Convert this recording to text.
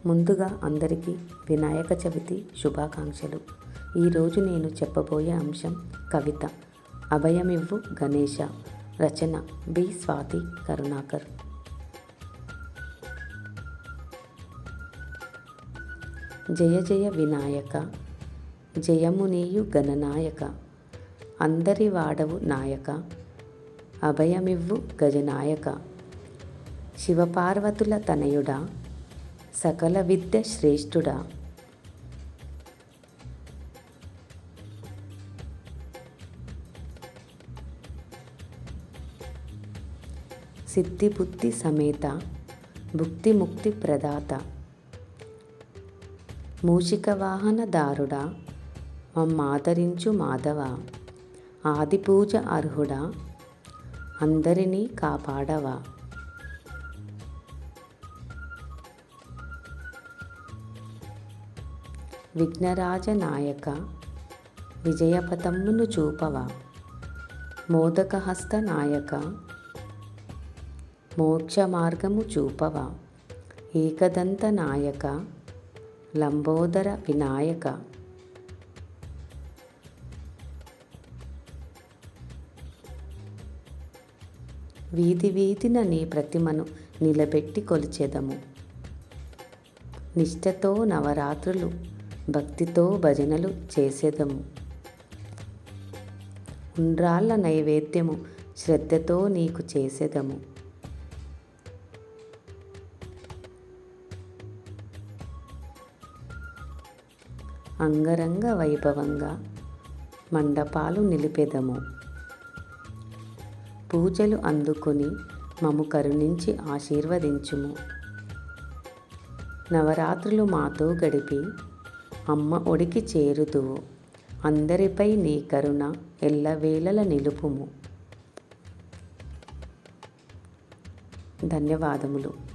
ముందుగా అందరికీ వినాయక చవితి శుభాకాంక్షలు. ఈరోజు నేను చెప్పబోయే అంశం కవిత అభయమివ్వు గణేశ. రచన బి. స్వాతి కరుణాకర్. జయ జయ వినాయక, జయమునీయు గణనాయక, అందరి వాడవు నాయక, అభయమివ్వు గజనాయక, శివపార్వతుల తనయుడా, సకల విద్య శ్రేష్ఠుడా, సిద్ధి బుద్ధి సమేత, భుక్తి ముక్తి ప్రదాత, మూషిక వాహనదారుడా, మమ్మాదరించు మాధవ, ఆది పూజ అర్హుడా, అందరినీ కాపాడవా. విఘ్నరాజ నాయక, విజయపథమ్మును చూపవా, మోదకహస్త నాయక, మోక్ష మార్గము చూపవా, ఏకదంత నాయక, లంబోదర వినాయక, వీధి వీధిన నీ ప్రతిమను నిలబెట్టి కొలిచెదము. నిష్ఠతో నవరాత్రులు భక్తితో భజనలు చేసేదము. ఉండ్రాళ్ళ నైవేద్యము శ్రద్ధతో నీకు చేసేదము. అంగరంగ వైభవంగా మండపాలు నిలిపెదము. పూజలు అందుకొని మము కరుణించి ఆశీర్వదించుము. నవరాత్రులు మాతో గడిపి అమ్మ ఒడికి చేరుదువు. అందరిపై నీ కరుణ ఎల్లవేళల నిలుపుము. ధన్యవాదములు.